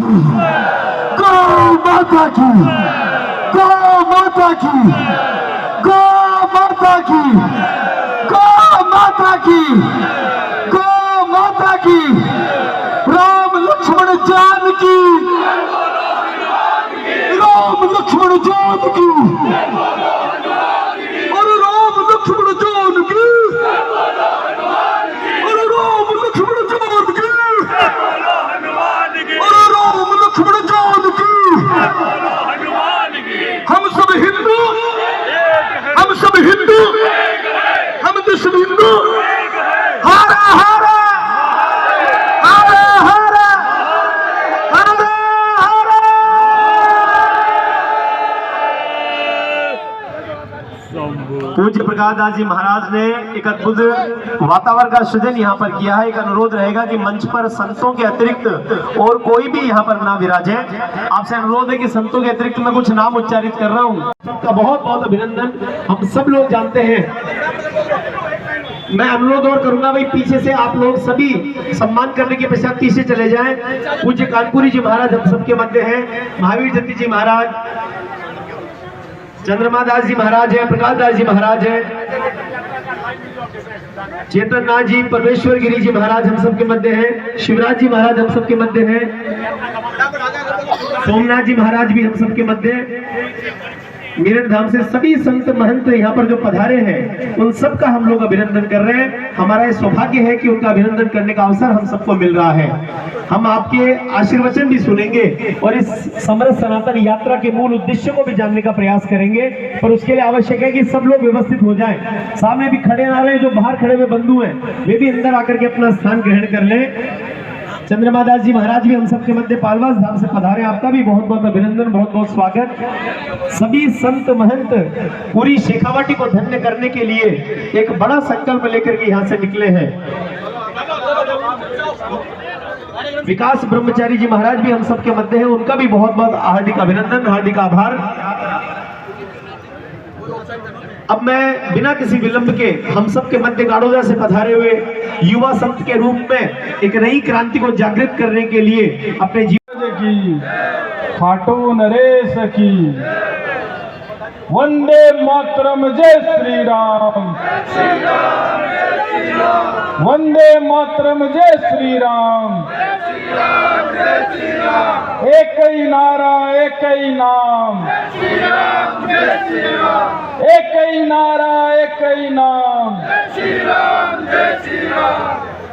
की, गौ माता की, गौ माता की, गौ माता की, गौ माता की, गौ माता की, राम लक्ष्मण जानकी, राम लक्ष्मण जानकी, अरे राम लक्ष्मण जानकी, अरे राम लक्ष्मण जानकी, अरे राम लक्ष्मण जानकी। हम सब हिंदू, हम सब हिंदू, हम विश्व हिंदू। हरा हरा हरा हरा हरा हरा। पूज्य प्रकाश दास जी महाराज ने एक अद्भुत वातावरण का सृजन यहाँ पर किया है। एक अनुरोध रहेगा कि मंच पर संतों के अतिरिक्त और कोई भी यहाँ पर ना विराजे। आपसे अनुरोध है कि संतों के अतिरिक्त मैं कुछ नाम उच्चारित कर रहा हूँ। सबका बहुत बहुत अभिनंदन, हम सब लोग जानते हैं। मैं अनुरोध और करूंगा भाई, पीछे से आप लोग सभी सम्मान करने के पश्चात पीछे चले जाएं। पूज्य कानपुरी जी महाराज हम सबके मध्य हैं, महावीर जयंती जी महाराज, चंद्रमा दास जी महाराज है, प्रकाश दास जी महाराज है, चेतन नाथ जी, परमेश्वर गिरी जी महाराज हम सबके मध्य हैं, शिवराज जी महाराज हम सबके मध्य हैं, सोमनाथ जी महाराज भी हम सबके मध्य हैं। मीरठ धाम से सभी संत महंत यहाँ पर जो पधारे हैं उन सब का हम लोग अभिनंदन कर रहे हैं। हमारा ये सौभाग्य है कि उनका अभिनंदन करने का अवसर हम सबको मिल रहा है। हम आपके आशीर्वचन भी सुनेंगे और इस समरस सनातन यात्रा के मूल उद्देश्य को भी जानने का प्रयास करेंगे, पर उसके लिए आवश्यक है कि सब लोग व्यवस्थित हो जाएं। सामने भी खड़े ना रहे, जो बाहर खड़े हुए बंधु हैं वे भी अंदर आकर के अपना स्थान ग्रहण कर लें। चंद्रमा दास जी महाराज भी हम सबके मध्य पालवास धाम से पधारे, आपका भी बहुत बहुत अभिनंदन, बहुत बहुत स्वागत। सभी संत महंत पूरी शेखावाटी को धन्य करने के लिए एक बड़ा संकल्प लेकर के यहाँ से निकले हैं। विकास ब्रह्मचारी जी महाराज भी हम सबके मध्य हैं, उनका भी बहुत बहुत हार्दिक अभिनंदन, हार्दिक आभार। अब मैं बिना किसी विलंब के हम सबके मध्य गाड़ोदा से पधारे हुए युवा संत के रूप में एक नई क्रांति को जागृत करने के लिए अपने जीवन की खाटो नरेश की वंदे मातरम, जय श्री राम, वंदे मातरम, जय श्री राम। एक ही नारा, एक ही नाम, एक ही नारा, एक ही नाम।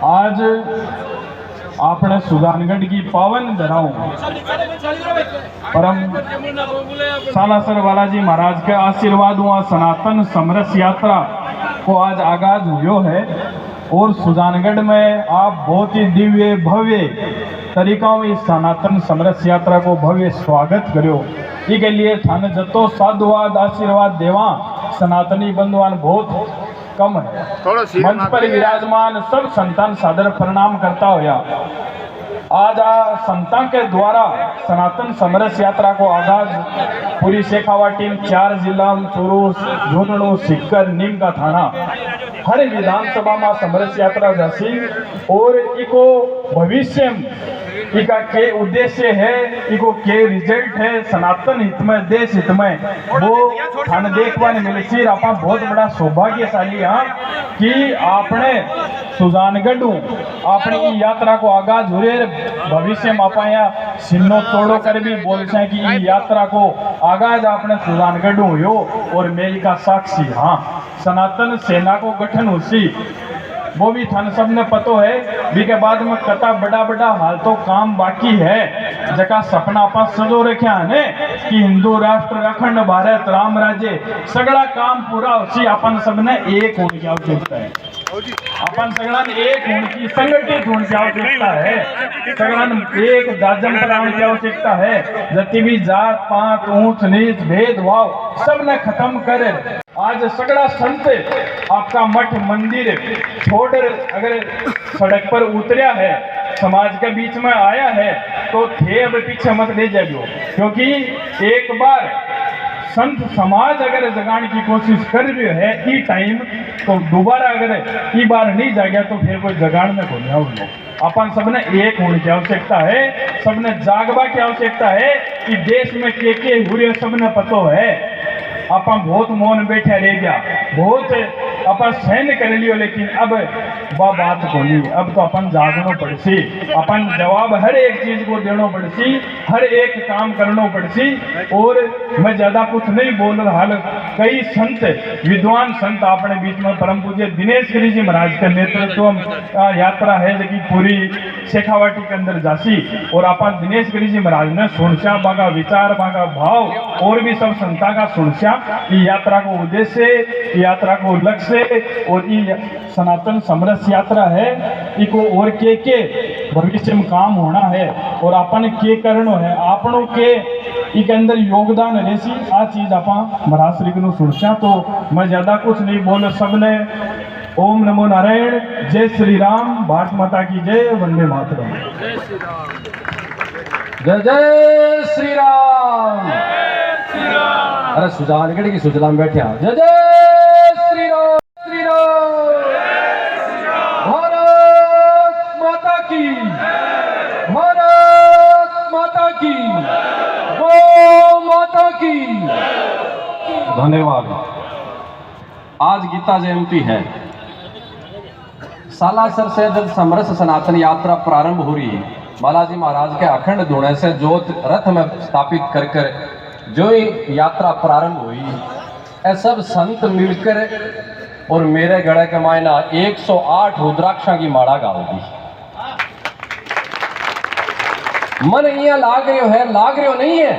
आज आपने सुजानगढ़ की पावन धराओं परम सालासर बालाजी महाराज के आशीर्वाद हुआ सनातन समरस यात्रा को आज आगाज हुआ है और सुजानगढ़ में आप बहुत ही दिव्य भव्य तरीका में इस सनातन समरस यात्रा को भव्य स्वागत करो। इसके लिए थाने जतो साधुवाद आशीर्वाद देवा सनातनी बंधुआन बहुत कम है। मंच पर विराजमान सब संतान सादर प्रणाम करता होया आज आ संतां के द्वारा सनातन समरस यात्रा को आगाज पूरी शेखावाटी 4 जिला चूरू, झुंझुनू, सीकर, नीम का थाना हर विधानसभा में समरस यात्रा जैसी और इको भविष्य इका के उद्देश्य है, इको के रिजल्ट है सनातन हित में, देश हित में, वो थाने देखवाने मिले सी। आप बहुत बड़ा सौभाग्यशाली हाँ कि आपने सुजानगढ़ अपनी यात्रा को आगाज हो रहे भविष्य में आप यहाँ सिन्नो तोड़ो कर भी बोल से कि यात्रा को आगाज आपने सुजानगढ़ हो और मैं का साक्षी हाँ सनातन सेना को गठन हुई वो भी थाने सबने पतो है। भी के बाद में कता बड़ा बड़ा हाल तो काम बाकी है जका सपना आपा सजो रखा है कि हिंदू राष्ट्र अखंड भारत राम राज्य सगड़ा काम पूरा उसी अपन सबने एक होने की आवश्यकता है। अपन सगळान एक होने की संगठित होने की आवश्यकता है। सगळान एक जाजम बनाने की आवश्यकता है। जति भी जात पात ऊंच नीच भेदभाव सबने खत्म करे। आज सगड़ा संत आपका मठ मंदिर छोड़ अगर सड़क पर उतरिया है समाज के बीच में आया है तो थे अब पीछे मत ले जाइयो, क्योंकि एक बार संत समाज अगर जगाने की कोशिश कर रही है ई टाइम तो दोबारा अगर ई बार नहीं जाएगा तो फिर कोई जगाड़ में को नहीं। अपन सबने एक होने की आवश्यकता है, सबने जागवा की आवश्यकता है कि देश में के हुए सबने पतो है। अपन बहुत मौन बैठे रह गया, बहुत अपन सहन कर लियो, लेकिन अब वह बात को नहीं, अब तो अपन जागनो पड़सी, अपन जवाब हर एक चीज को देनो पड़सी, हर एक काम करनो पड़सी। और मैं ज्यादा कुछ नहीं बोल रहा, कई संत विद्वान संत अपने बीच में परम पूज्य दिनेश गिरी जी महाराज के नेतृत्व यात्रा है जो कि पूरी शेखावाटी के अंदर जासी, और अपन दिनेश गिरी जी महाराज ने सुनश्या बागा विचार बागा भाव और भी सब संता का सुनश्या कि यात्रा को उद्देश्य, यात्रा को लक्ष्य और ये सनातन समरस यात्रा है, इको और के भविष्य में काम होना है और अपन के करनो है, आपनों के इसके अंदर योगदान रहसी। आ चीज आप महाराज श्री को सुनश्या, तो मैं ज्यादा कुछ नहीं बोल, सबने ओम नमो नारायण, जय श्री राम, भारत माता की जय, वंदे मातरम। जय जय श्री राम। अरे सुजानगढ़ की सुजलाम बैठे हैं। जय जय श्री राम, श्री राम। भारत माता की, भारत माता की, गौ माता की। धन्यवाद। आज गीता जयंती है। सालासर से जब समरस सनातन यात्रा प्रारंभ हो रही है, बालाजी महाराज के अखंड धुने से ज्योत रथ में स्थापित कर कर जो यात्रा प्रारंभ हुई, ऐ सब संत मिलकर और मेरे गड़े के मायना 108 रुद्राक्षा की माला गाल दी। मन यहाँ लाग रहे है, लाग रहे नहीं है,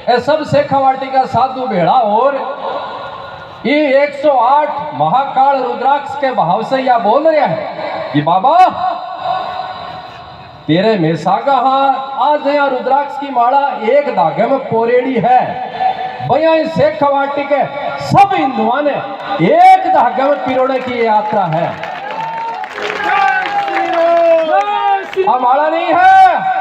ऐ सब शेखावाटी का साधु भेड़ा और ये 108 महाकाल रुद्राक्ष के भाव से यह बोल रहा है कि बाबा तेरे में सागा आज यहाँ रुद्राक्ष की माला एक धागे में पोरेड़ी है। भैया इस शेखावाटी के सब हिंदुओं ने एक धागे में पिरोने की यात्रा है। माला नहीं है,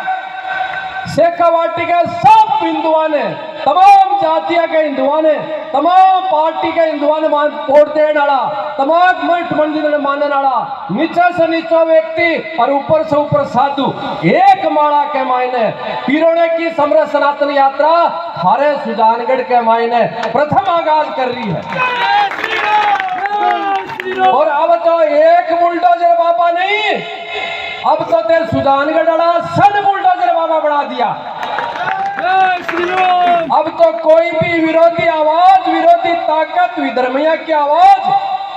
शेखावाटी के सब हिंदुओं ने, तमाम जातियों के हिंदुओं ने, तमाम पार्टी के हिंदुओं ने मान वोट देने वाला, तमाम मठ मंदिर ने मानने वाला, नीचे से नीचा व्यक्ति और ऊपर से ऊपर साधु, एक माला के मायने पिरोने की समरस सनातन यात्रा हरे सुजानगढ़ के मायने प्रथम आगाज कर रही है। और अब तो एक बुलडोजर बाबा नहीं, अब तो तेरे सुजानगढ़ वाला सन बुलडोजर बाबा बढ़ा दिया। अब तो कोई भी विरोधी आवाज, विरोधी ताकत, विधर्मिया की आवाज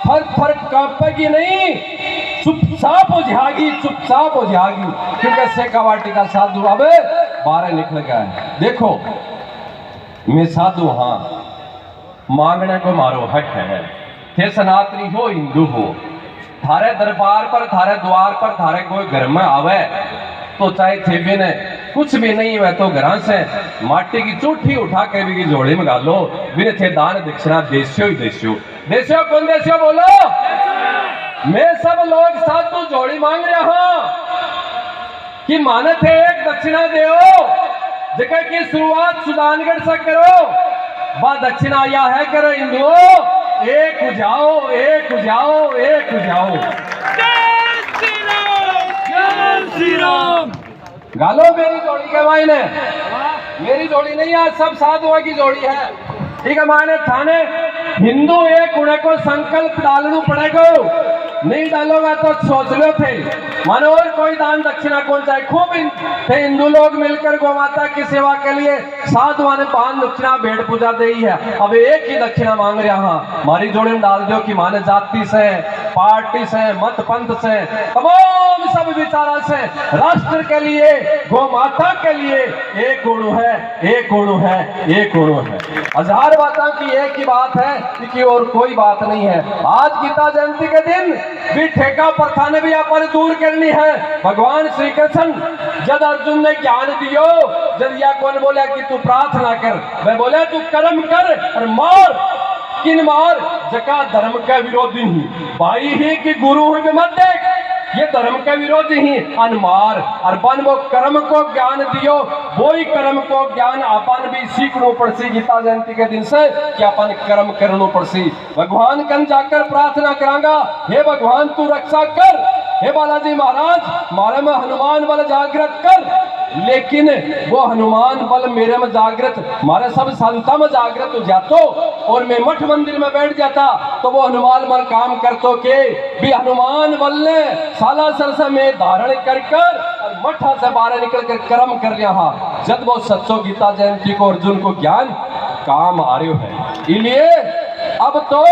फर्क फर्क कांपेगी नहीं, चुपचाप हो जाएगी, चुपचाप हो जाएगी, क्योंकि शेखावाटी का साधु अब बाहर निकल गया है। देखो मैं साधु हाँ, मांगने को मारो हक है, थे सनातनी हो हिंदू हो, थारे दरबार पर, थारे द्वार पर, थारे कोई घर में आवे तो चाहे थे भी ने कुछ भी नहीं हुआ तो घर से माटी की चूठी उठा के भी जोड़ी में गालो, बिने थे दान दक्षिणा देशियो ही देशियो। देशियो कौन देशियो बोलो? मैं सब लोग साधु जोड़ी मांग रहा हूं कि माने थे एक दक्षिणा देओ, जगह की शुरुआत सुजानगढ़ से करो, बा दक्षिणा या है करो हिंदुओं, एक हो जाओ, एक हो जाओ, एक हो जाओ। श्री राम गालो मेरी जोड़ी के मायने, मेरी जोड़ी नहीं है, सब साधुओं की जोड़ी है। ठीक है, मायने थाने हिंदू एक होने को संकल्प डालना पड़ेगा, नहीं डालोगा तो सोच लो थे मानो और कोई दान दक्षिणा कौन चाहे। खूब थे हिंदू लोग मिलकर गौ माता की सेवा के लिए साधुओं ने दान दक्षिणा भेंट पूजा दी है। अब एक ही दक्षिणा मांग रहा हाँ, हमारी जोड़ी में डाल दो कि माने जाति से, पार्टी से, मत पंथ से, तमाम सब विचारा से, राष्ट्र के लिए, गौ माता के लिए एक गुण है, एक गुण है, एक गुण है। हजार बातों की एक ही बात है कि और कोई बात नहीं है। आज गीता जयंती के दिन भी ठेका प्रथा ने भी अपन दूर करनी है। भगवान श्री कृष्ण जब अर्जुन ने ज्ञान दियो, जब या कौन बोला कि तू प्रार्थना कर, मैं बोले तू कर्म कर और मार, किन मार जका धर्म का विरोधी ही, भाई ही कि गुरु ही मत देख, ये धर्म के विरोधी ही अनमार और बन वो कर्म को ज्ञान दियो, वो ही कर्म को ज्ञान अपन भी सीखनो पड़सी गीता जयंती के दिन से कि अपन कर्म करनो पड़सी। भगवान कन जाकर प्रार्थना करांगा, हे भगवान तू रक्षा कर, हे बालाजी महाराज मारे में हनुमान बल जागृत कर। लेकिन वो हनुमान बल मेरे में जागृत, मारे सब संता में जागृत हो जातो और मैं मठ मंदिर में बैठ जाता तो वो हनुमान बल काम करतो के भी हनुमान बल ने सालासर से मैं धारण कर और मठा से बाहर निकल कर कर्म कर रहा जब वो सच्चो गीता जयंती को अर्जुन को ज्ञान काम आ रहे है। इसलिए अब तो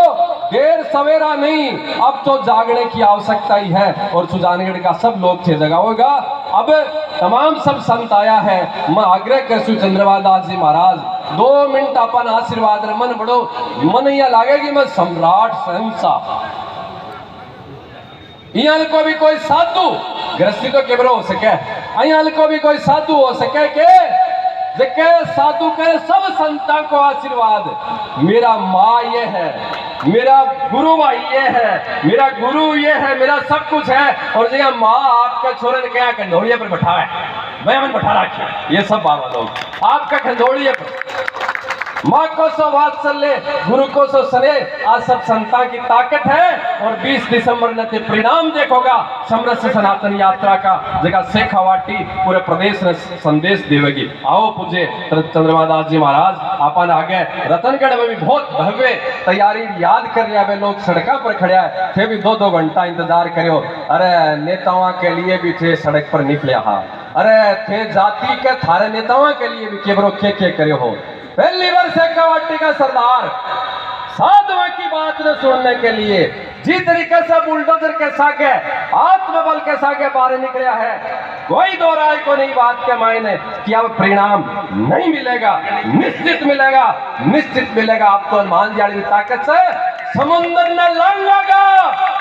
देर सवेरा नहीं, अब तो जागने की आवश्यकता ही है और सुजानगढ़ का सब लोग थे जगा होगा। अब तमाम सब संत आया है, मैं आग्रह करसू चंद्रवा दास जी महाराज 2 मिनट अपन आशीर्वाद मन बड़ो मन यह लागेगी मैं सम्राट शहंशाह यहाँ को भी कोई साधु गृहस्थी तो केवल हो सके, यहाँ को भी कोई साधु हो सके के जके साधु के सब संतां को आशीर्वाद। मेरा माँ ये है, मेरा गुरु भाई ये है, मेरा गुरु ये है, मेरा सब कुछ है। और जहाँ माँ आपका छोरे ने क्या खंडोड़िया पर बैठा है, मैं मन बैठा रखे ये सब बाबा लोग आपका खंडोड़िया पर माँ को सो वात्सल्य गुरु को सो स्नेह, आज सब संतां की ताकत है। और 20 दिसंबर ने परिणाम देखोगा समरस सनातन यात्रा का जगह शेखावाटी पूरे प्रदेश में संदेश देवेगी। आओ पूजे चंद्रमा दास जी महाराज अपन आगे रतनगढ़ में भी बहुत भव्य तैयारी याद कर रहा है, लोग सड़क पर खड़े है थे भी 2-2 घंटा इंतजार करो। अरे नेताओं के लिए भी थे सड़क पर निकले, हाँ अरे थे जाति के थारे नेताओं के लिए भी केवरो के करे हो। पहली बार शेखावाटी का सरदार साधुओं की बात न सुनने के लिए जिस तरीके से बुलडोजर के सागे आत्मबल के सागे बाहर निकला है, कोई दो राय को नहीं बात के मायने कि अब परिणाम नहीं मिलेगा, निश्चित मिलेगा, निश्चित मिलेगा। आप तो हनुमान जी की ताकत से समुद्र न लड़ेगा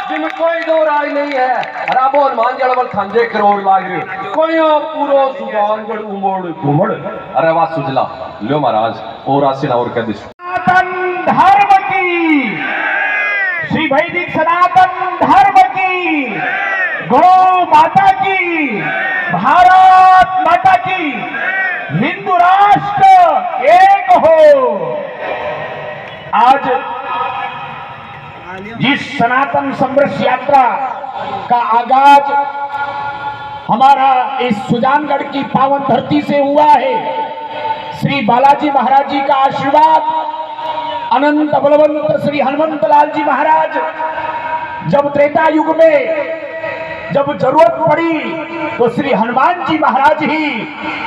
जिन कोई दो राय नहीं है। अरे अब हनुमान जी बल खंजे करोड़ लाग रहे कोई पूरा सुजानगढ़ उमड़ घुमड़। अरे वाह सुजला लो महाराज और आशीना और कर दिस धर्म की, श्री वैदिक सनातन धर्म की, गौ माता की, भारत माता की, हिंदू राष्ट्र एक हो। आज जिस सनातन समरस यात्रा का आगाज हमारा इस सुजानगढ़ की पावन धरती से हुआ है, श्री बालाजी महाराज जी का आशीर्वाद, अनंत बलवंत श्री हनुमंत लाल जी महाराज जब त्रेता युग में जब जरूरत पड़ी तो श्री हनुमान जी महाराज ही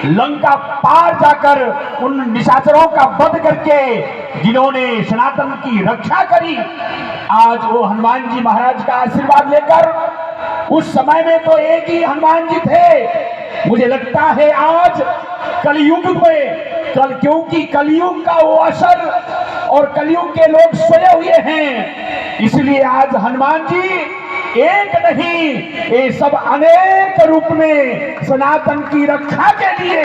लंका पार जाकर उन निशाचरों का वध करके जिन्होंने सनातन की रक्षा करी, आज वो हनुमान जी महाराज का आशीर्वाद लेकर, उस समय में तो एक ही हनुमान जी थे, मुझे लगता है आज कलयुग में क्योंकि कलयुग का वो असर और कलयुग के लोग सोए हुए हैं, इसलिए आज हनुमान जी एक नहीं ये सब अनेक रूप में सनातन की रक्षा के लिए,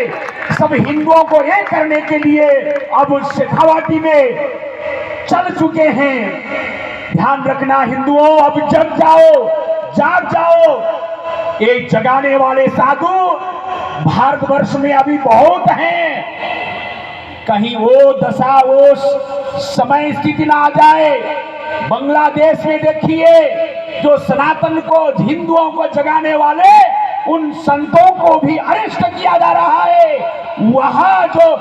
सब हिंदुओं को एक करने के लिए अब शेखावाटी में चल चुके हैं। ध्यान रखना हिंदुओं, अब जग जाओ, जाग जाओ। ये जगाने वाले साधु भारतवर्ष में अभी बहुत हैं, कहीं वो दशा वो समय स्थिति ना आ जाए। बांग्लादेश में देखिए जो सनातन को हिंदुओं को जगाने वाले उन संतों को भी अरेस्ट किया जा रहा है, वहां जो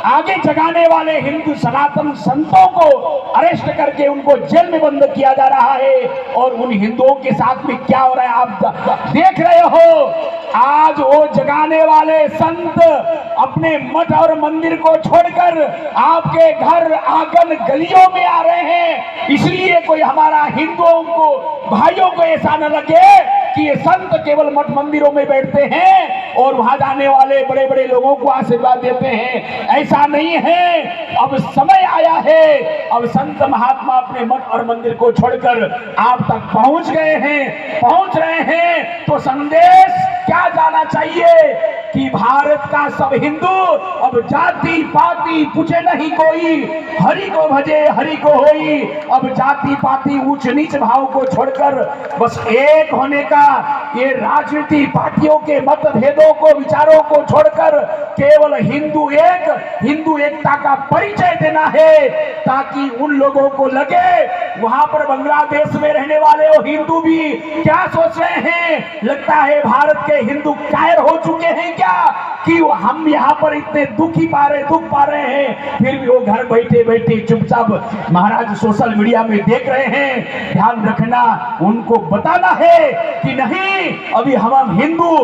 आगे जगाने वाले हिंदू सनातन संतों को अरेस्ट करके उनको जेल में बंद किया जा रहा है। और उन हिंदुओं के साथ में क्या हो रहा है आप देख रहे हो। आज वो जगाने वाले संत अपने मठ और मंदिर को छोड़कर आपके घर आंगन गलियों में आ रहे हैं, इसलिए कोई हमारा हिंदुओं को भाइयों को ऐसा न लगे कि ये संत केवल मठ मंदिरों में बैठते हैं और वहां जाने वाले बड़े बड़े लोगों को आशीर्वाद देते हैं, ऐसा नहीं है। अब समय आया है, अब संत महात्मा अपने मठ और मंदिर को छोड़कर आप तक पहुंच गए हैं, पहुंच रहे हैं, तो संदेश क्या जाना चाहिए कि भारत का सब हिंदू अब जाति पाति पूछे नहीं कोई, हरि को भजे हरि को होई। अब जाति पाति ऊंच नीच भाव को छोड़कर बस एक होने का, ये राजनीति पार्टियों के मतभेदों को विचारों को छोड़कर केवल हिंदू एकता का परिचय देना है, ताकि उन लोगों को लगे वहां पर बांग्लादेश में रहने वाले वो हिंदू भी क्या सोच रहे हैं। लगता है भारत के हिंदू कायर हो चुके हैं क्या कि हम यहाँ पर इतने दुख पा रहे हैं, फिर भी वो घर बैठे बैठे चुपचाप महाराज सोशल मीडिया में देख रहे हैं। ध्यान रखना, उनको बताना है कि नहीं, अभी हम हिंदू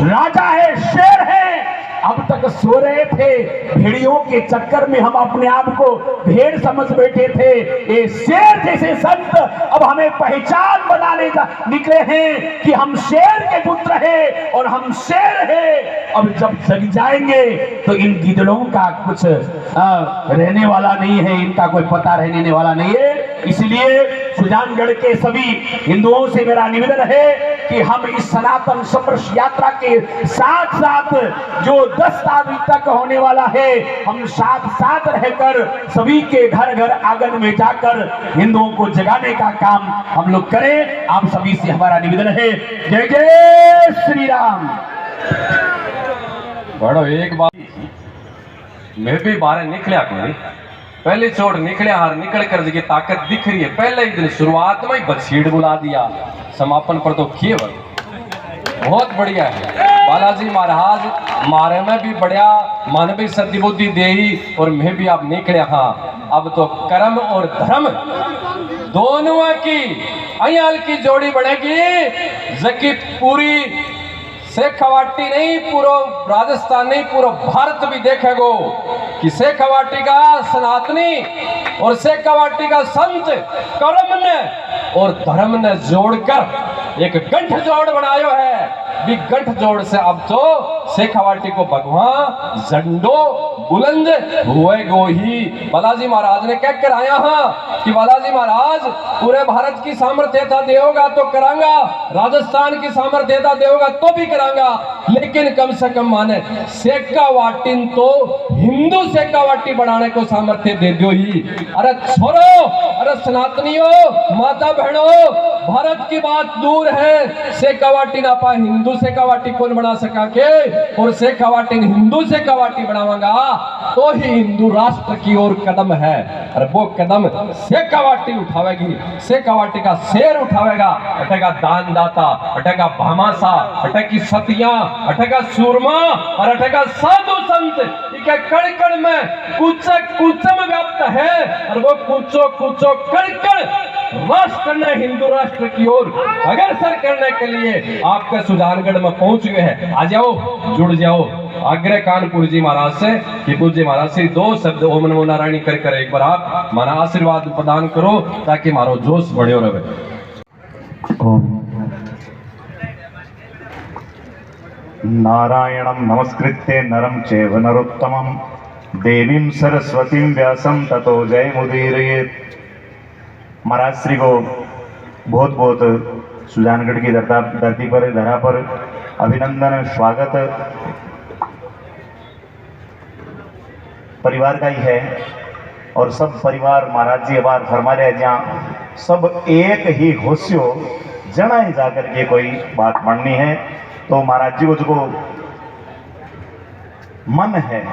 राजा है, शेर है। अब तक सो रहे थे, भेड़ियों के चक्कर में हम अपने आप को भेड़ समझ बैठे थे। ये शेर जैसे संत अब हमें पहचान बनाने निकले हैं कि हम शेर के पुत्र हैं और हम शेर हैं। अब जब जग जाएंगे तो इन गिदड़ों का कुछ रहने वाला नहीं है, इनका कोई पता रहने वाला नहीं है। इसलिए सुजानगढ़ के सभी हिंदुओं से मेरा निवेदन है कि हम इस सनातन संघर्ष यात्रा के साथ साथ जो 10 तारीख तक होने वाला है, हम साथ साथ रहकर सभी के घर घर आंगन में जाकर हिंदुओं को जगाने का काम हम लोग करें। आप सभी से हमारा निवेदन है। जय जय श्री राम। बड़ो एक बात मैं भी बाहर निकलिया कोई, पहले चोट निकले हार निकल कर जगह ताकत दिख रही है। पहले ही दिन शुरुआत में ही बछीड़ बुला दिया, समापन पर तो किए बहुत बढ़िया है। बालाजी महाराज मारे में भी बढ़िया, मन भी सत्य बुद्धि दे, और मैं भी अब निकले। हाँ, अब तो कर्म और धर्म दोनों की अयाल की जोड़ी बनेगी। जबकि पूरी शेखावाटी नहीं, पूरा राजस्थान नहीं, पूरा भारत भी देखेगो कि शेखावाटी का सनातनी और शेखावाटी का संत कर्म ने और धर्म ने जोड़कर एक गंठ जोड़ बनायो है। भी गंठ जोड़ से अब तो शेखावाटी को भगवान झंडो बुलंद हुए गो ही। बालाजी महाराज ने कह कर आया हाँ कि बालाजी महाराज पूरे भारत की सामर्थ्यता देगा तो करांगा, राजस्थान की सामर्थ्यता देगा तो भी करांगा, लेकिन कम से कम माने शेखावाटी तो हिंदू शेखावाटी बढ़ाने को सामर्थ्य दे दो ही। अरे छोरो, अरे सनातनियों, माता बहनों, भारत की बात दूर है, शेखावाटी ना पा हिंदू शेखावाटी कौन बना सका के, और शेखावाटी हिंदू शेखावाटी बनावांगा तो ही हिंदू राष्ट्र की ओर कदम है। और वो कदम शेखावाटी उठावेगी, शेखावाटी का शेर उठावेगा। अटेगा दानदाता, अटेगा भामासा, अटेगी सतिया, अटेगा सूरमा और अटेगा साधु संत। के कण कण में कुचम व्याप्त है, और वो कुचो कण कण राष्ट्र ने हिंदू राष्ट्र की ओर अग्रसर करने के लिए आपके सुजानगढ़ में पहुंच गए हैं। आ जाओ, जुड़ जाओ। आग्रह कानपुर जी महाराज से कि पूज्य महाराज से 2 शब्द ओम नमो नारायण कर एक बार आप माना आशीर्वाद प्रदान करो, ताकि मारो जोश बढ़ियो रहे। नारायणं नमस्कृत्य नरं चैव नरोत्तमं देवीं सरस्वतीं व्यासं ततो जयमुदीरयेत्। महाराज श्री को बहुत बहुत सुजानगढ़ की धरती पर धरा पर अभिनंदन, स्वागत परिवार का ही है। और सब परिवार महाराज जी बार फरमा रहे जहाँ सब एक ही होशियो जना ही जाकर के कोई बात बननी है, तो महाराज जी को जो मन है,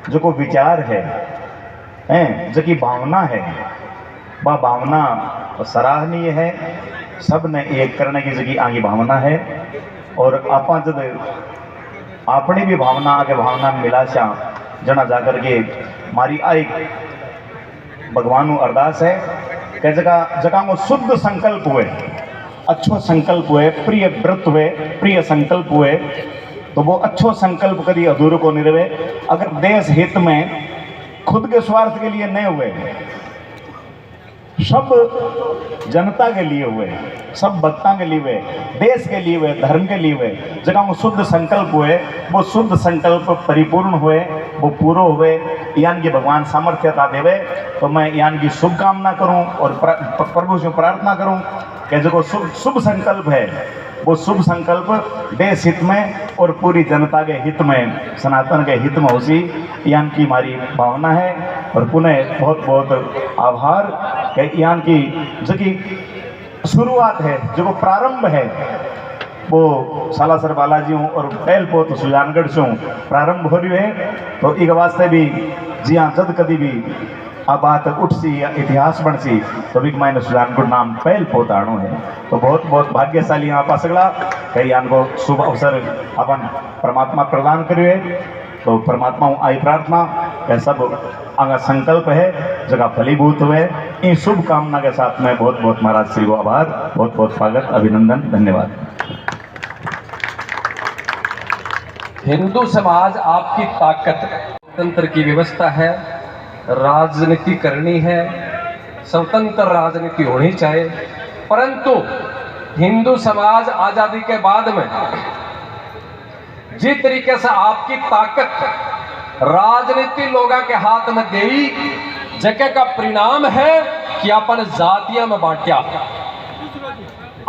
जो विचार है, जो की भावना है, वह भावना सराहनीय है। सब ने एक करने की जगह आगे भावना है। और आपा जब अपनी भी भावना आगे भावना मिला सा जना जाकर के मारी आई भगवान अरदास है कि जगह को शुद्ध संकल्प हुए, अच्छो संकल्प हुए, प्रिय व्रत हुए, प्रिय संकल्प हुए, तो वो अच्छो संकल्प कभी अधूरे को नहीं रहे। अगर देश हित में खुद के स्वार्थ के लिए नहीं हुए, सब जनता के लिए हुए, सब भक्ता के लिए हुए, देश के लिए हुए, धर्म के लिए हुए, जगह वो शुद्ध संकल्प हुए, वो शुद्ध संकल्प परिपूर्ण हुए, वो पूरा हुए, यान की भगवान सामर्थ्यता देवे। तो मैं यान की शुभकामना करूं और प्रभु से प्रार्थना करूं कि जो शुभ संकल्प है वो शुभ संकल्प देश हित में और पूरी जनता के हित में, सनातन के हित में उसी यान की हमारी भावना है। और पुनः बहुत बहुत आभार कि यान की जो कि शुरुआत है, जो वो प्रारंभ है, वो सालासर बालाजी हूँ और पहल पोत सुजानगढ़ से प्रारंभ हो रही है। तो एक वास्ते भी जी हाँ, जद कभी भी अब बात उठ सी या इतिहास बन सी तो भी मैंने सुजानगढ़ नाम पहल पोत आणो है। तो बहुत बहुत भाग्यशाली यहाँ पा सगला कई यान को शुभ अवसर अपन परमात्मा प्रदान करिए। तो परमात्मा आई प्रार्थना यह सब आगा संकल्प है जगह फलीभूत हुए। इन शुभ कामना के साथ में बहुत बहुत महाराज श्री को आभार, बहुत बहुत स्वागत, अभिनंदन, धन्यवाद। हिंदू समाज आपकी ताकत, तंत्र की व्यवस्था है, राजनीति करनी है, स्वतंत्र राजनीति होनी चाहिए। परंतु हिंदू समाज आजादी के बाद में जिस तरीके से आपकी ताकत राजनीति लोगों के हाथ में देई, जगह का परिणाम है कि अपन जातियों में बांटिया।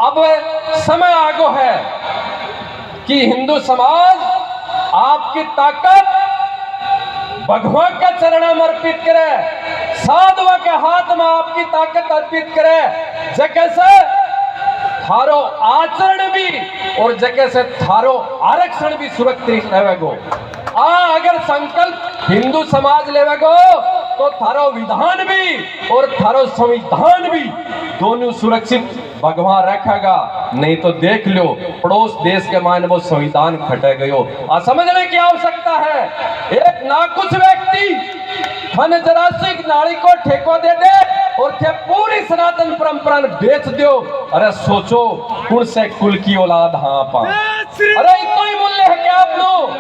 अब समय आगो है कि हिंदू समाज आपकी ताकत भगवान का चरण में अर्पित करे, साधुओं के हाथ में आपकी ताकत अर्पित करे, जगह से थारो आचरण भी और जगह से थारो आरक्षण भी सुरक्षित रहेगो। अगर संकल्प हिंदू समाज लेवेगो तो थारो विधान भी और थारो संविधान भी दोनों सुरक्षित भगवान रखेगा। नहीं तो देख लो पड़ोस देश के मायने वो संविधान खटे गयो। समझने की आवश्यकता है। एक नाकुछ व्यक्ति धन जरासिक नाड़ी को ठेको दे दे और थे पूरी सनातन परंपरा बेच दो। अरे सोचो कौन से कुल की औलाद हाँ पा। अरे इतना ही मूल्य है क्या आप लोग,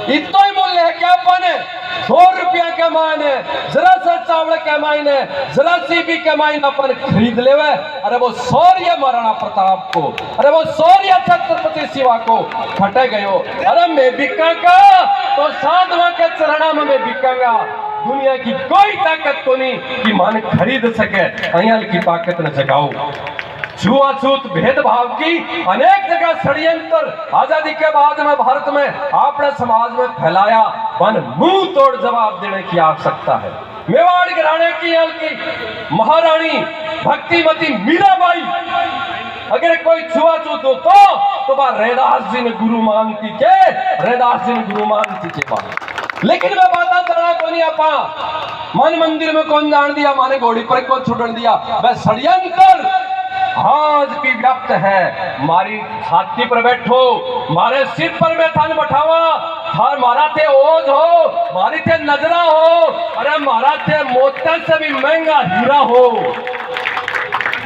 इतना ही मूल्य है क्या अपन 100 रुपया के मायने, जरा सा चावल के मायने, जरा सी भी के मायने अपन खरीद लेवे। अरे वो शौर्य महाराणा प्रताप को, अरे वो शौर्य छत्रपति शिवा को खटे गयो। अरे मैं बिकागा तो साधुओं के चरणों में मैं बिकागा। दुनिया की कोई ताकत को नहीं कि मन खरीद सके। अयाल की ताकत न जगाओ। छुआछूत भेदभाव की अनेक जगह षड्यंत्र आजादी के बाद में भारत में आपने समाज में फैलाया। मन मुंह तोड़ जवाब देने की आवश्यकता है। मेवाड़ घराने की महारानी भक्तिमती मीराबाई अगर कोई छुआछूत हो तो बार रैदास जी ने गुरु मानती के, रैदास जी ने गुरु मानती के बाद। लेकिन मैं बात करना को नहीं आपा मन मंदिर में कौन जान दिया, माने घोड़ी पर कौन छुड़न दिया। वह षड्यंत्र आज भी व्याप्त है। मारी छाती पर बैठो, मारे सिर पर में थान बैठावा, थार मारा थे ओझ हो, मारी थे नजरा हो, अरे मारा थे मोती से भी महंगा हीरा हो।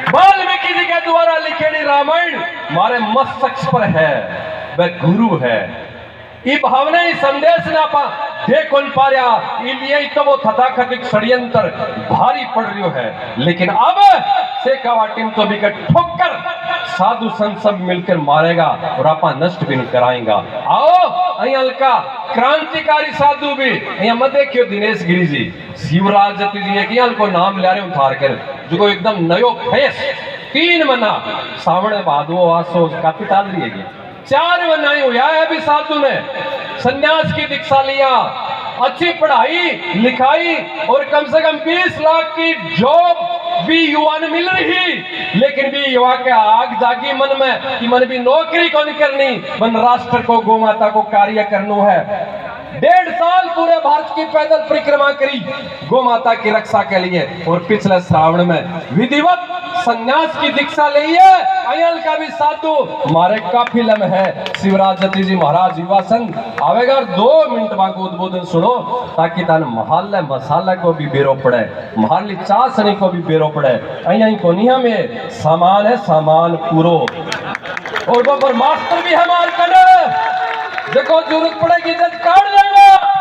वाल्मीकि जी के द्वारा लिखेली रामायण मारे मस्तक पर है, वह गुरु है। ये भावना ही संदेश ना पा देख कौन पा रहा, इसलिए तो वो तथाकथित षड्यंत्र भारी पड़ रही है। लेकिन अब शेखावाटी तो भी ठोकर साधु संत सब मिलकर मारेगा और आपा नष्ट भी नहीं कराएगा। आओ अयल का क्रांतिकारी साधु भी यहाँ मत देखियो, दिनेश गिरी जी, शिवराज जती जी एक को नाम ले रहे उठार कर, जो एकदम नयो फेस 3 महीना सावण भादो आसो काफी ताल रही है। 4 महीना हुआ है अभी साधु ने संन्यास की दीक्षा लिया, अच्छी पढ़ाई लिखाई और कम से कम 20 लाख की जॉब भी युवा ने मिल रही। लेकिन भी युवा के आग जागी मन में कि मन भी नौकरी को नहीं करनी, मन राष्ट्र को गौ माता को कार्य करना है। 1.5 साल पूरे भारत की पैदल परिक्रमा करी गौ माता की रक्षा के लिए और पिछले श्रावण में विधिवत संन्यास की दीक्षा ली है। अयल का भी साधु हमारे काफिले में है। शिवराज जती जी महाराज युवा संघ आवेगा, 2 मिनट को उद्बोधन सुनो ताकि तान महल्ले मसाला को भी बेरो पड़े, महल्ली चासनी को भी बेरो पड़े। अया कोनिया में सामान है, सामान पूरो और वो मास्टर भी हमारे कने देखो जरूरत पड़ेगी जज काट देगा।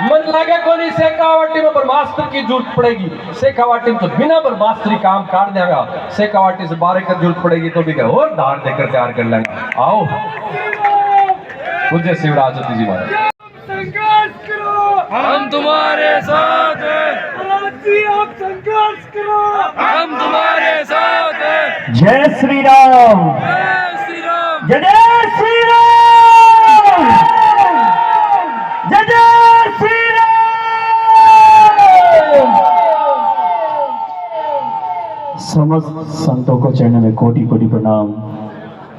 मन लगे कोनी शेखावाटी में ब्रह्मास्त्र की जरूरत पड़ेगी, शेखावाटी में तो बिना ब्रह्मास्त्री काम काट देगा। शेखावाटी से 12 की जरूरत पड़ेगी तो भी और धार देकर तैयार कर लेंगे। आओ पूज्य शिवराज जती जी महाराज, संघर्ष करो, हम तुम्हारे साथ हैं। आप संघर्ष करो, हम तुम्हारे साथ हैं। जय श्री राम, जय श्री राम, जय जय श्री राम, जय जय श्री राम। समस्त संतों को चरण में कोटि कोटि प्रणाम।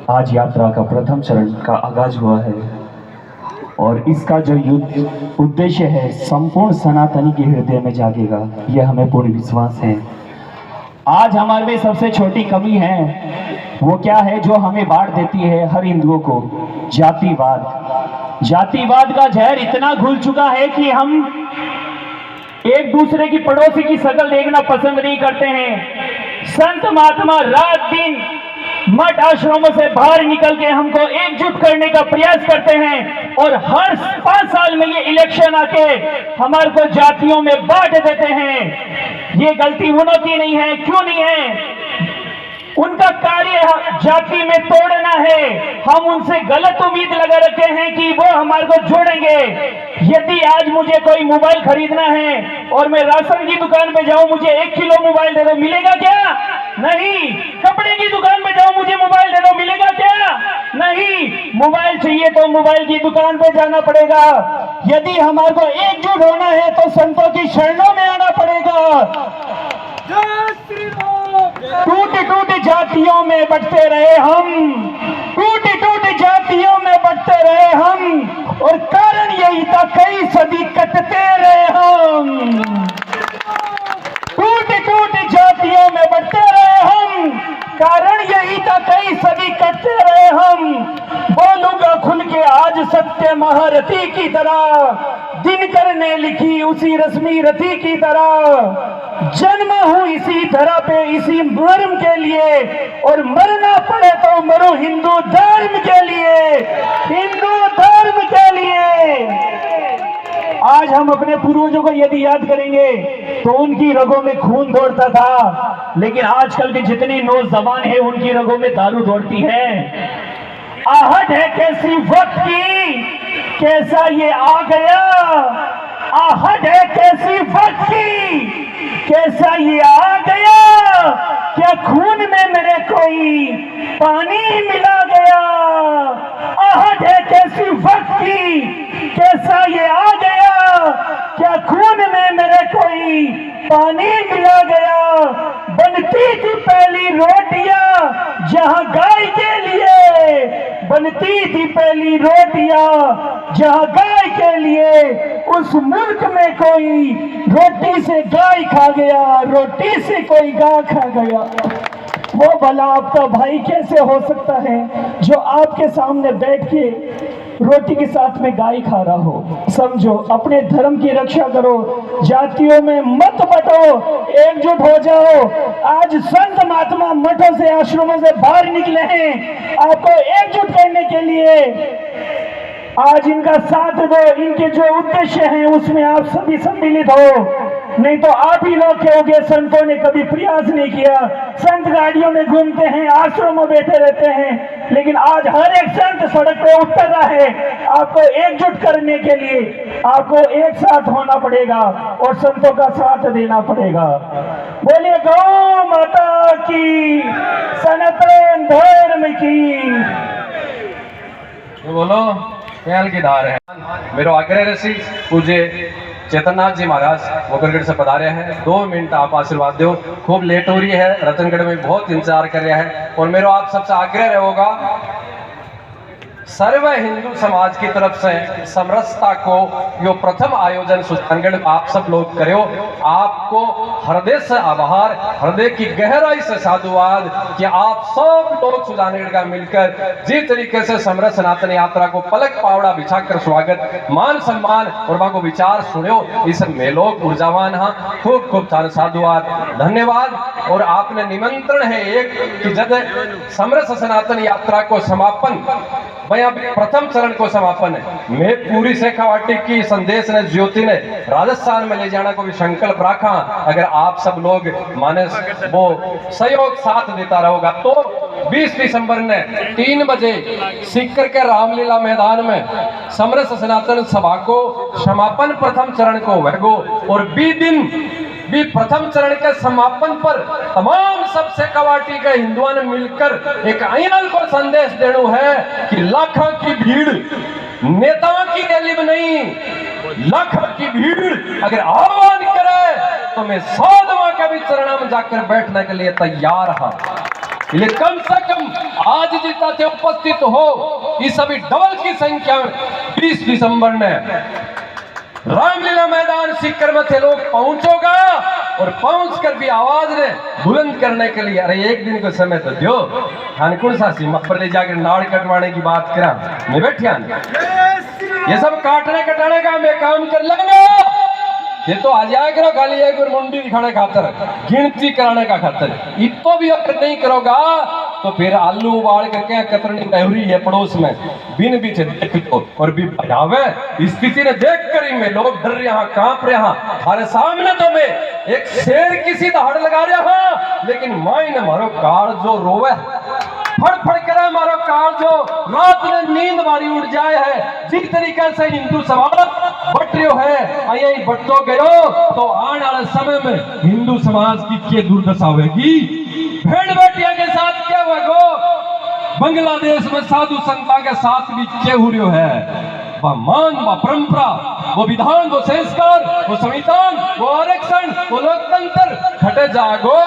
आज यात्रा का प्रथम चरण का आगाज हुआ है और इसका जो युद्ध उद्देश्य है संपूर्ण सनातनी के हृदय में जागेगा, यह हमें पूर्ण विश्वास है। आज हमारे में सबसे छोटी कमी है, वो क्या है जो हमें बांट देती है हर हिंदुओं को? जातिवाद। जातिवाद का जहर इतना घुल चुका है कि हम एक दूसरे की पड़ोसी की शक्ल देखना पसंद नहीं करते हैं। संत महात्मा रात दिन मठ आश्रमों से बाहर निकल के हमको एकजुट करने का प्रयास करते हैं और हर 5 साल में ये इलेक्शन आके हमारे को जातियों में बांट देते हैं। ये गलती उन्हों की नहीं है। क्यों नहीं है? उनका कार्य जाति में तोड़ना है। हम उनसे गलत उम्मीद लगा रखे हैं कि वो हमारे को जोड़ेंगे। यदि आज मुझे कोई मोबाइल खरीदना है और मैं राशन की दुकान पे जाऊं, मुझे 1 किलो मोबाइल दे दो, मिलेगा क्या? नहीं। कपड़े की दुकान पे जाऊं, मुझे मोबाइल दे दो, मिलेगा क्या? नहीं। मोबाइल चाहिए तो मोबाइल की दुकान पे जाना पड़ेगा। यदि हमारे को एकजुट होना है तो संतों की शरणों में आना पड़ेगा। टूटी टूटी जातियों में बंटते रहे हम, टूटी टूटी जातियों में बंटते रहे हम, और कारण यही था कई सदी कटते रहे हम। टूटी टूटी जातियों में बंटते रहे हम, कारण यही था कई सदी कटते रहे हम। बोलूंगा खुल के आज सत्य महारथी की तरह, दिनकर ने लिखी उसी रश्मि रथी की तरह। जन्म हूं इसी धरा पे इसी मर्म के लिए, और मरना पड़े तो मरो हिंदू धर्म के लिए, हिंदू धर्म के लिए। आज हम अपने पूर्वजों को यदि याद करेंगे तो उनकी रगों में खून दौड़ता था, लेकिन आजकल के जितने नौजवान हैं उनकी रगों में दारू दौड़ती है। आहट है कैसी वक्त की, कैसा ये आ गया। आहट है कैसी वक्त की, कैसा ये आ गया। क्या खून में मेरे कोई पानी मिला गया। आहट है कैसी वक्त की, कैसा ये आ गया। क्या खून में मेरे कोई पानी मिला गया। बनती थी पहली रोटियां जहां गाय के लिए, बनती थी पहली रोटियां जहां गाय के लिए। उस मुल्क में कोई रोटी से गाय खा गया, रोटी से कोई गाय खा गया। वो भला आपका भाई कैसे हो सकता है जो आपके सामने बैठ के रोटी के साथ में गाय खा रहा हो। समझो, अपने धर्म की रक्षा करो, जातियों में मत बटो, एकजुट हो जाओ। आज संत महात्मा मठों से आश्रमों से बाहर निकले हैं आपको एकजुट करने के लिए। आज इनका साथ दो, इनके जो उद्देश्य हैं उसमें आप सभी सम्मिलित हो। नहीं तो आप ही लोग कहोगे संतों ने कभी प्रयास नहीं किया। संत गाड़ियों में घूमते हैं, आश्रमों में बैठे रहते हैं, लेकिन आज हर एक संत सड़क पे उतर रहा है। आपको एकजुट करने के लिए आपको एक साथ होना पड़ेगा और संतों का साथ देना पड़ेगा। बोलिए गौ माता की, सनातन धर्म की। तो बोलो प्याल की धार है। मेरो आग्रह रसी पूज्य चेतननाथ जी महाराज वोकरगढ़ से पधारे हैं। 2 मिनट आप आशीर्वाद दो। खूब लेट हो रही है, रतनगढ़ में बहुत इंतजार कर रहा है। और मेरा आप सबसे आग्रह होगा, सर्व हिंदू समाज की तरफ से समरसता को यो प्रथम आयोजन सुजानगढ़ आप सब लोग करो। आपको हृदय से आभार, हृदय की गहराई से साधुवाद कि आप सब लोग सुजानगढ़ का मिलकर जिस तरीके से समरस सनातन यात्रा को पलक पावड़ा बिछाकर स्वागत, मान सम्मान और वहां को विचार सुनो, इस में लोग ऊर्जावान हाँ। खूब खूब साधुवाद, धन्यवाद। और आपने निमंत्रण है एक कि जब समरस सनातन यात्रा को समापन, यहाँ प्रथम चरण को समापन है। मैं पूरी शेखावाटी की संदेश ने ज्योति ने राजस्थान में ले जाना को भी संकल्प रखा। अगर आप सब लोग माने वो सहयोग साथ देता रहोगा तो 20 दिसंबर ने 3 बजे सीकर के रामलीला मैदान में समरस सनातन सभा को समापन प्रथम चरण को वैगो और 20 दिन भी प्रथम चरण के समापन पर तमाम सबसे कवाटी के हिंदुओं ने मिलकर एक आयनल को संदेश देना है कि लाखों की भीड़ नेताओं की रैली में नहीं, लाखों की भीड़ अगर आह्वान करे तो मैं साधुओं के भी चरणों में जाकर बैठने के लिए तैयार हूं। इसलिए कम से कम आज जितना थे उपस्थित हो, इस सभी डबल की संख्या में 20 दिसंबर ने रामलीला मैदान सीकर में थे लोग पहुंचोगा और पहुंचकर भी आवाज ने बुलंद करने के लिए, अरे एक दिन को समय तो दो, कौन सा सीमा पर ले जाकर नाड़ कटवाने की बात करा, मैं बैठिया ये सब काटने कटाने का मैं काम कर लेंगे। ये तो आ जाया करो खाली एक बार मुंडी दिखाने खातर, गिनती कराने का खातर, इतो भी अगर नहीं करोगा तो फिर आलू उबाल करके कतरनी बहरी है पड़ोस में बिन बीच देख तो और भी बजावे स्थिति ने देख कर ही में लोग डर रहे, कांप रहे, हमारे सामने तो मैं एक शेर की सी दहाड़ लगा रहा हूं, लेकिन माई ने मारो कार जो रोवे फड़ करे मारो कार जो रात में नींद मारी उड़ जाए है, जिस तरीके से हिंदू समाज बट रहे है यही बटतो गयो तो आने वाले समय में हिंदू समाज की क्या दुर्दशा होगी, भेड़ बेटिया के साथ क्या होगा, बांग्लादेश में साधु संता के साथ भी क्या हो रहा है, वह मान वह परंपरा वो विधान वो संस्कार वो संविधान वो आरक्षण वो लोकतंत्र खटे जागो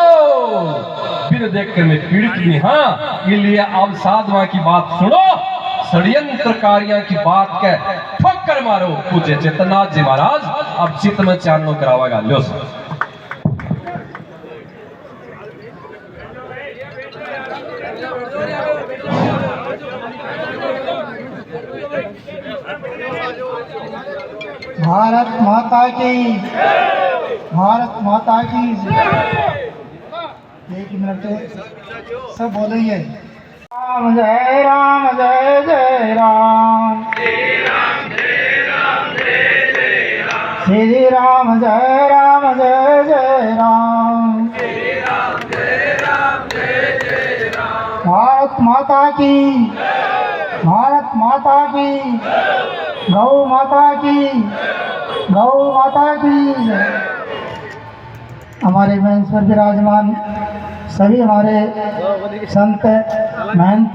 फिर देख कर मैं पीड़ित भी हाँ, इसलिए अब साधुआ की बात सुनो, षड्यंत्रकारियों की बात के ठोकर मारो। पूजे चेतनाथ जी महाराज अब चित्त में चारणों करावागा लो भारत माता की, भारत माता की। एक मिनट सब बोलेंगे, राम जय राम जय जय राम, श्री राम जय राम जय जय राम, श्री राम जय राम जय जय राम, श्री राम जय राम जय जय राम। भारत माता की, भारत माता की, गौ माता की, गौ माता की। हमारे मंच पर विराजमान सभी हमारे संत महंत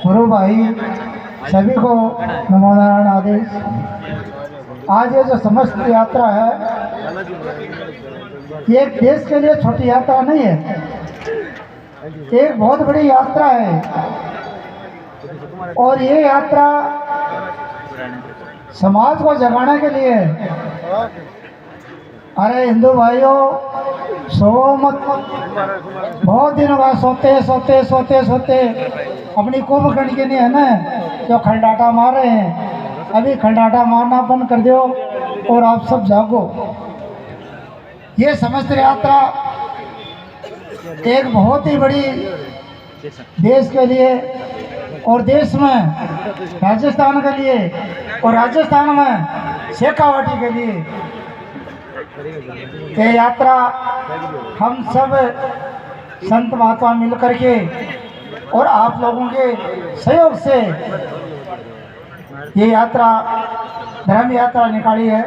गुरु भाई सभी को नमो नारायण आदेश। आज ये जो समस्त यात्रा है ये एक देश के लिए छोटी यात्रा नहीं है, एक बहुत बड़ी यात्रा है और ये यात्रा समाज को जगाने के लिए। अरे हिंदू भाइयों सो मत, बहुत दिनों बाद सोते सोते सोते सोते अपनी कुंभकर्ण के लिए है ना जो खंडाटा मार रहे हैं, अभी खंडाटा मारना बंद कर दो और आप सब जागो। ये समस्त यात्रा एक बहुत ही बड़ी देश के लिए और देश में राजस्थान के लिए और राजस्थान में शेखावाटी के लिए ये यात्रा हम सब संत महात्मा मिल करके और आप लोगों के सहयोग से ये यात्रा धर्म यात्रा निकाली है।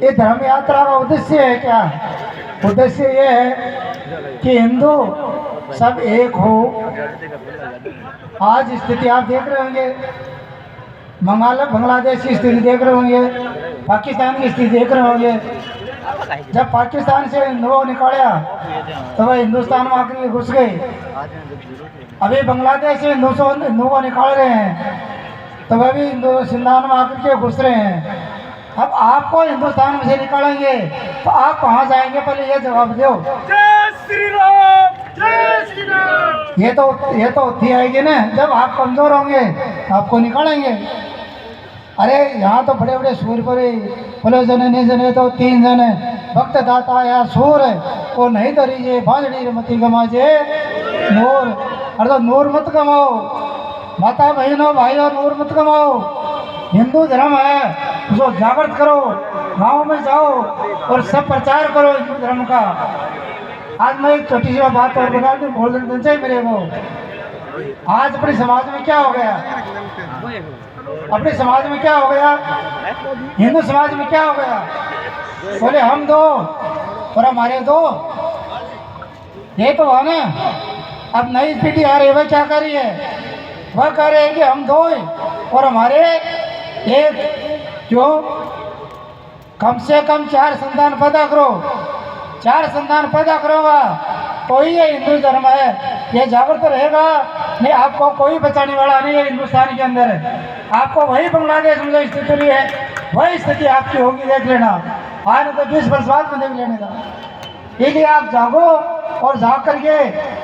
ये धर्म यात्रा का उद्देश्य है क्या? उद्देश्य ये है कि हिंदू सब एक हो। आज स्थिति आप देख रहे होंगे, बांग्लादेश की स्थिति देख रहे होंगे, पाकिस्तान की स्थिति देख रहे होंगे। जब पाकिस्तान से हिंदुओं निकाला तो वह हिंदुस्तान में आकर घुस गए। अभी बांग्लादेश से हिंदुओं को निकाल रहे हैं तो वह भी हिंदुस्तान में आकर के घुस रहे हैं। अब आपको हिंदुस्तान में से निकालेंगे तो आप कहाँ जाएंगे, पहले ये जवाब दो। जय श्री राम, जय श्री राम। ये तो होती आएगी ना, जब आप कमजोर होंगे आपको निकालेंगे। अरे यहाँ तो बड़े बड़े सूर पर बोले जने नहीं जने तो 3 जने भक्त दाता या सूर वो नहीं धरीजे भाजड़ी मती गमाजे नूर। अरे तो नूर मत कमाओ माता बहनों भाइयों, नूर मत कमाओ। हिंदू धर्म है उसको जागृत करो, गाँव में जाओ और सब प्रचार करो हिंदू धर्म का। आज मैं एक छोटी सी बात और बता दूं, बोल देना चाहिए मेरे को। आज अपने समाज में क्या हो गया, अपने समाज में क्या हो गया, हिंदू समाज में क्या हो गया? बोले हम दो और हमारे दो ये तो है ना। अब नई पीढ़ी आ रही है, वह क्या कर रही है? वह कह रहे हैं कि हम दो और हमारे एक जो कम से कम 4 संतान पैदा करो, 4 संतान पैदा करोगा तो ही ये हिंदू धर्म है, ये जागृत रहेगा। नहीं आपको कोई बचाने वाला नहीं है हिंदुस्तान के अंदर। आपको वही बांग्लादेश में जो स्थिति हुई है वही स्थिति आपकी होगी, देख लेना। आज तो 20 वर्ष बाद में देख लेने का। इसलिए आप जागो और जाग करके,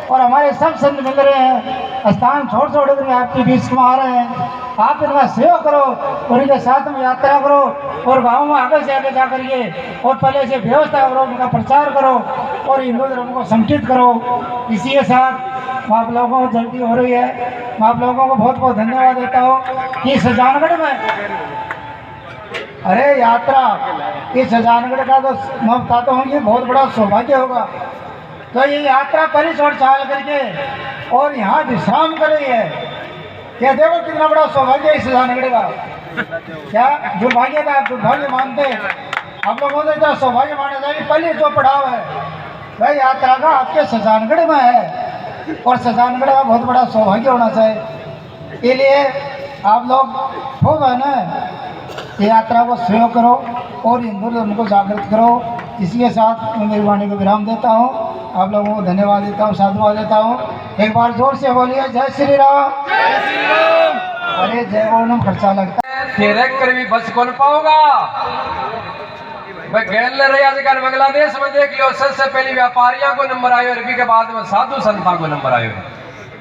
और हमारे सब संत मिल रहे हैं, स्थान छोड़ छोड़ कर आपके बीच में आ रहे हैं। आप इनका सेवा करो और इनके साथ में यात्रा करो और गाँव में आगे से आगे जा करके और पहले से व्यवस्था करो, उनका प्रचार करो और हिंदू धर्म को संगठित करो। इसी के साथ आप लोगों को जल्दी हो रही है, मैं आप लोगों को बहुत बहुत धन्यवाद देता हूँ कि सुजानगढ़ में अरे यात्रा, इस सुजानगढ़ का तो मैं बताता हूँ ये बहुत बड़ा सौभाग्य होगा। तो ये यात्रा परिसर चाल करके और यहाँ विश्राम कर रही है, क्या देखो कितना बड़ा सौभाग्य है इस सुजानगढ़ का। क्या दुर्भाग्य था, आप दुर्भाग्य मानते, आप लोगों को इतना सौभाग्य माना जाए। पहले जो पड़ाव है वह यात्रा का आपके सुजानगढ़ में है और सुजानगढ़ का बहुत बड़ा सौभाग्य होना चाहिए। इसलिए आप लोग खूब है ना यात्रा को सहयोग करो और हिंदू धर्म को जागृत करो। इसी के साथ मैं मेरी वाणी को विराम देता हूँ, आप लोगों को धन्यवाद देता हूँ, साधुवाद देता हूँ। एक बार जोर से बोलिए जय श्री राम। अरे जय बोलने में खर्चा लगता है, तेरे कर भी बच कौन पाऊंगा। मैं गैल ले रही आजकल बांग्लादेश में देख लो, सबसे पहले व्यापारियों को नंबर आयो, अरबी के बाद में साधु संतान को नंबर आयो।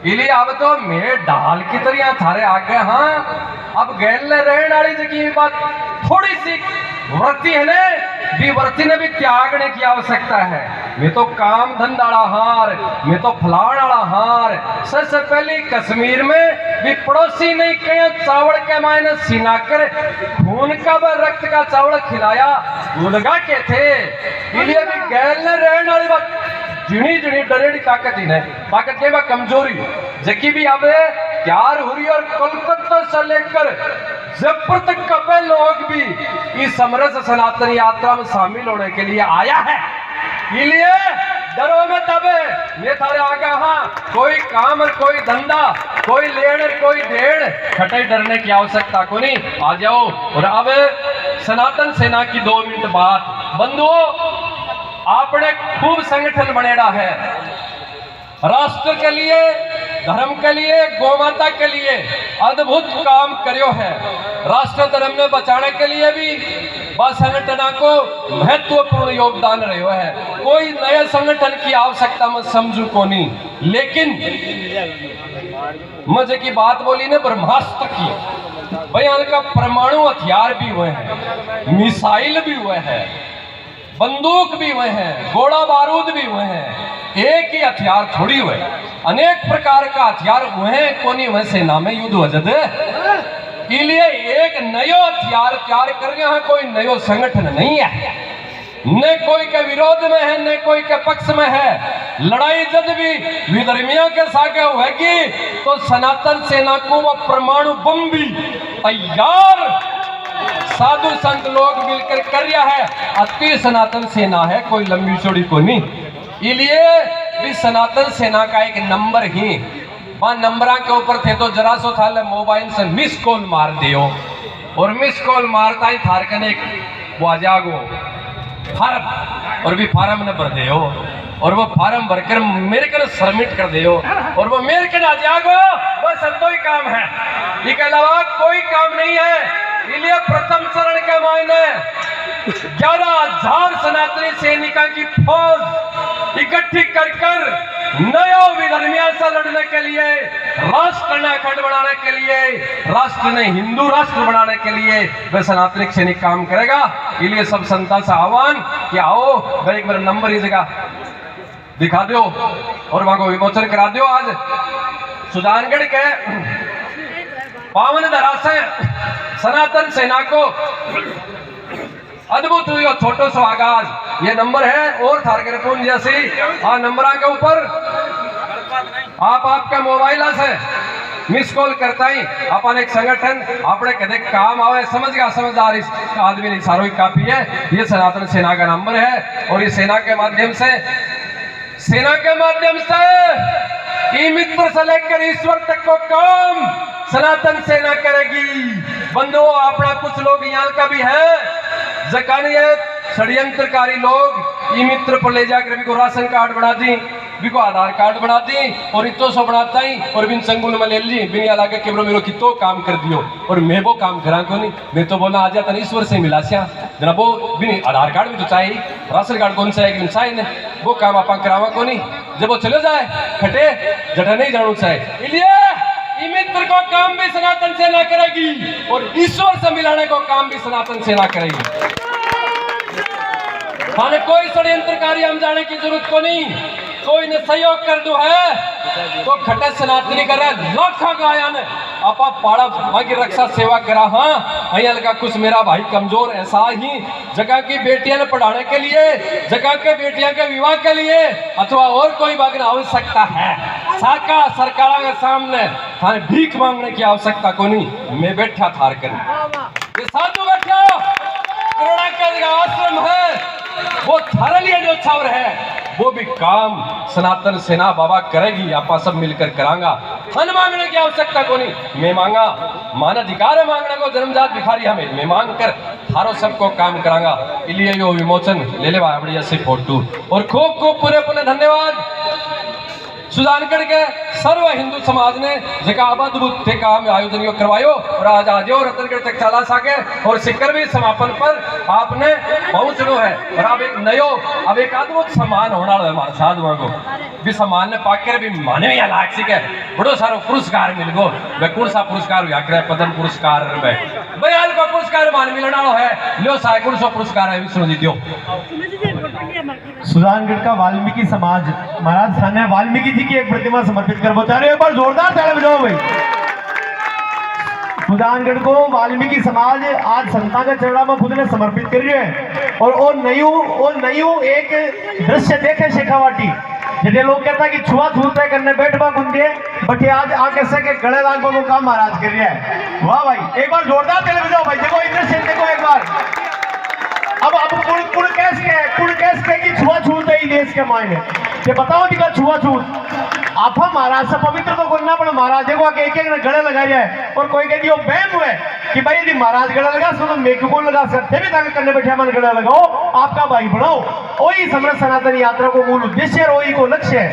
इसलिए अब तो मेरे ढाल की तरह थारे आगे। हाँ अब गैल ले रहने वाली जगह बात थोड़ी सी व्रती है ने भी, व्रती ने भी त्यागने की आवश्यकता है। मैं तो काम धंधाड़ा हार, मैं तो फलाण वाला हार। सबसे पहले कश्मीर में भी पड़ोसी नहीं कहीं चावल के मायने सीना कर खून का व रक्त का चावल खिलाया गुलगा के थे। इसलिए भी गैल ने रहने वाली बात जिनी जिनी डरेड़ी ताकत ही नहीं, ताकत के बाद कमजोरी जबकि भी अब तैयार हो रही। और कोलकाता से लेकर जयपुर तक कपे लोग भी इस समरस सनातन यात्रा में शामिल होने के लिए आया है। इसलिए डरो में तबे ये थारे आगे। हाँ कोई काम और कोई धंधा, कोई लेन और कोई देन, खटे डरने की आवश्यकता को नहीं। आ जाओ। और अब सनातन सेना की 2 मिनट बात। बंधुओं आपने खूब संगठन बनेड़ा है, राष्ट्र के लिए, धर्म के लिए, गौमाता के लिए अद्भुत काम करियो है। राष्ट्र धर्म में बचाने के लिए भी संगठन को महत्वपूर्ण योगदान रहो है। कोई नए संगठन की आवश्यकता मैं समझू को नहीं, लेकिन मजे की बात बोली ने ब्रह्मास्त्र की बयान का परमाणु हथियार भी हुए हैं, मिसाइल भी हुए हैं, बंदूक भी हुए हैं, गोला बारूद भी हुए हैं। एक ही हथियार थोड़ी हुए, अनेक प्रकार का हथियार हुए हैं। कोनी हुए सेना में युद्ध वजद। इसलिए एक नयो हथियार तैयार कर रहे हैं, कोई नयो संगठन नहीं है, न कोई के विरोध में है न कोई के पक्ष में है। लड़ाई जब भी विधर्मियों के साथ होगी तो सनातन सेना को वह परमाणु बम भी तैयार साधु संत लोग मिलकर कर रहा है। अति सनातन सेना है, कोई लंबी चौड़ी को नहीं। इसलिए भी सनातन सेना का एक नंबर ही वहां नंबरा के ऊपर थे तो जरा सो था मोबाइल से मिस कॉल मार दियो और मिस कॉल मारता ही थार कने वो आ जागो फार्म और भी फार्म न भर दे और वो फार्म भरकर मेरे कर सबमिट कर दे और वो मेरे के ना जागो। बस सब तो ही काम है, इसके अलावा कोई काम नहीं है। इसलिए प्रथम चरण के मायने 11,000 सनातनी सैनिकों की फौज इकट्ठी कर नयो विधर्मियों से लड़ने के लिए, राष्ट्र ने अखंड बनाने के लिए, राष्ट्र ने हिंदू राष्ट्र बनाने के लिए वह सनातनिक सैनिक काम करेगा। इसलिए सब संता से आह्वान कि आओ एक बार नंबर ही जगह दिखा दो और वहां को विमोचन करा दो। आज सुजानगढ़ के पावन धरा से सनातन सेना को अद्भुत हुई और छोटो सो आगाज। ये नंबर है और थारगरपुर जैसी नंबरा के ऊपर आप आपका मोबाइल से मिस कॉल करता ही अपन एक संगठन अपने कदे काम आवे समझ गया समझदार इस आदमी ने सारो ही काफी है। ये सनातन सेना का नंबर है और ये सेना के माध्यम से ई मित्र से लेकर ईश्वर तक को काम सनातन सेना करेगी। बंधुओं अपना कुछ लोग यहाँ का भी है जकान ये षड्यंत्रकारी लोग ई मित्र पर ले जाकर भी को राशन कार्ड बना दी, भी को आधार कार्ड बना दी और इतो सो बनाता ही और बिन संगुल में ले ली बिन या लागे केबरो मेरो कितो काम कर दियो और मैं वो काम करा को नहीं। मैं तो बोला आज तन ईश्वर से मिला सिया जना वो बिन आधार कार्ड भी तो चाहिए, राशन कार्ड कौन सा है कि चाहिए वो काम आप करावा को नहीं। जब वो चले जाए खटे जटा नहीं जानू चाहिए इसलिए मित्र को काम भी सनातन सेना करेगी और ईश्वर से मिलाने को काम भी सनातन सेना करेगी। हमें कोई षड्यंत्रकारी हम जाने की जरूरत को नहीं, कोई ने सहयोग कर दो है तो खटा सनातनी कर लाखा गाया ने आपा पाड़ा भाग्य रक्षा सेवा करा। हाँ अयल का कुछ मेरा भाई कमजोर ऐसा ही जगह की बेटियां ने पढ़ाने के लिए, जगह के बेटियां के विवाह के लिए अथवा और कोई बात आवश्यकता है साका सरकार के सामने थाने भीख मांगने की आवश्यकता को नहीं। मैं बैठा थार कर ये साधु बैठा करुणा का आश्रम है वो थारे लिए जो छावर है वो भी काम सनातन सेना बाबा करेगी। आपा सब मिलकर करांगा। धन मांगने की आवश्यकता को नहीं, मैं मांगा मान अधिकार है मांगने को जन्मजात भिखारी हमें मैं मांग कर थारो सबको काम करांगा। इसलिए यो विमोचन ले ले बढ़िया से फोटो और खूब खूब पूरे पूरे धन्यवाद सुजानगढ़ के सर्व हिंदू समाज ने जगह अद्भुत थे काम आयोजन यो करवायो और आज आजो रतनगढ़ तक चला सके और शिखर भी समापन पर आपने पहुंचनो है और अब एक अद्भुत सम्मान होना है हमारे साधुओं को भी सम्मान ने पाकर भी माने या लाख सिके बड़ो सारो पुरस्कार मिल गो। वे कौन सा पुरस्कार हुआ करे पद्म पुरस्कार में बयाल का पुरस्कार मान मिलना है लो साय कौन सा पुरस्कार है विष्णु जी दियो। सुजानगढ़ का वाल्मीकि समाज महाराज थाने वाल्मीकि जी की एक प्रतिमा समर्पित कर बता रहे हो। एक बार जोरदार ताली बजाओ भाई। सुजानगढ़ को वाल्मीकि समाज आज संता के चरणों में खुद ने समर्पित कर रही है और नयू एक दृश्य देखे शेखावाटी जिन्हें लोग कहता कि छुआछूत करने बैठ बा गुंदे बटे आज आके से के गले लागो को काम महाराज कर रहा है। वाह भाई एक बार जोरदार ताली बजाओ भाई। देखो दृश्य देखो एक बार। अब कुड़ कैस के कि छुआछूत है देश के मायने ये बताओ दिखा छुआछूत आप महाराज से पवित्र तो करना पड़ा महाराज देखो एक एक ने गले लगा जाए और कोई कहती हो बैम हुए कि भाई यदि महाराज गला लगा सो तो मेरे को लगा सकते भी ताकि करने बैठे मन गला लगाओ आपका भाई बनाओ। वही समृद्ध सनातन यात्रा को मूल उद्देश्य है, वही को लक्ष्य है।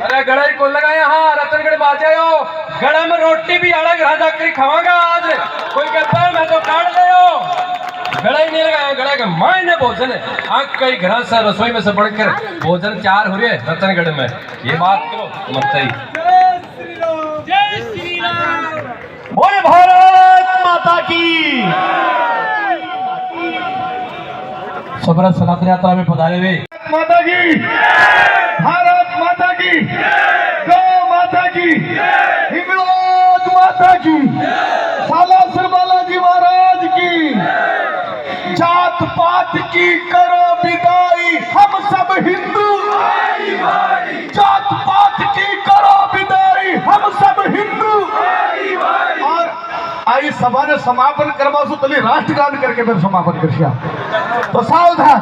अरे गड़ा को लगाया हाँ रतनगढ़ बाजे हो गड़ा में रोटी भी अलग राजा करी खावागा आज कोई कहता है मैं तो काट ले गड़ा ही नहीं लगाया गड़ा का मायने भोजन है आग कई घर से रसोई में से बढ़कर भोजन चार हो रहे रतनगढ़ में ये बात करो मत ही। बोले भारत माता की। समृद्ध सनातन यात्रा में पधारे हुए माता की, भारत माता की, गौ माता की, हिंगलाज माता की, सालासर बालाजी महाराज की, जात पात की करो विदाई हम सब हिंदू, जात पात की करो विदाई हम सब हिंदू। और आई सभा ने समापन करवा सो तले राष्ट्रगान करके फिर समापन कर दिया। तो सावधान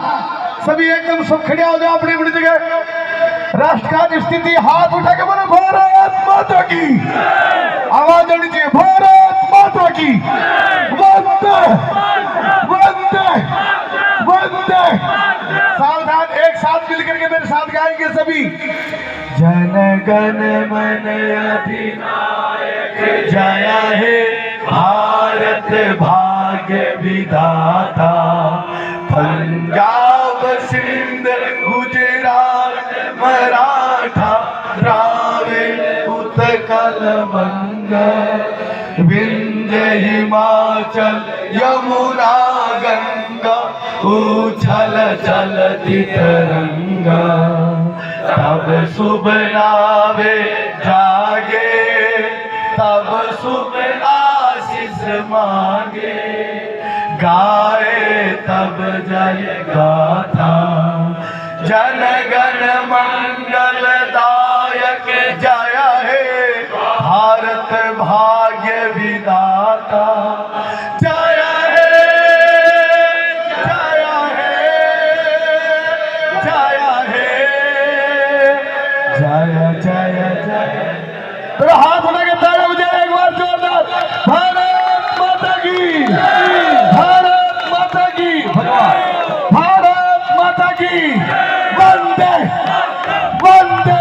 सभी एकदम सब खड़े हो जाओ अपनी अपनी जगह। राष्ट्रगान स्थिति हाथ उठा के बोले भारत माता की, आवाज आनी चाहिए भारत माता की, वंदे वंदे वंदे। सावधान एक साथ मिलकर के मेरे साथ गाएंगे सभी। जन गण मन अधिनायक जय हे भारत भाग्य विधाता, पंजाब सिंध गुजरात मराठा द्राविड़ उत्कल बंगा, विंध्य हिमाचल यमुना गंगा उछल चलती तरंगा, तब शुभ नावे जागे तब शुभ आशीष मांगे, गाए तब जय गाथा, जन गण मंगल दायक जय हे भारत विधाता जाया है जाया है जाया है जाया जाया जाया। तो हाथ उठा के ताड़ा मुझे एक बार जोरदार भारत माता की भारत माता की भारत माता की वंदे वंदे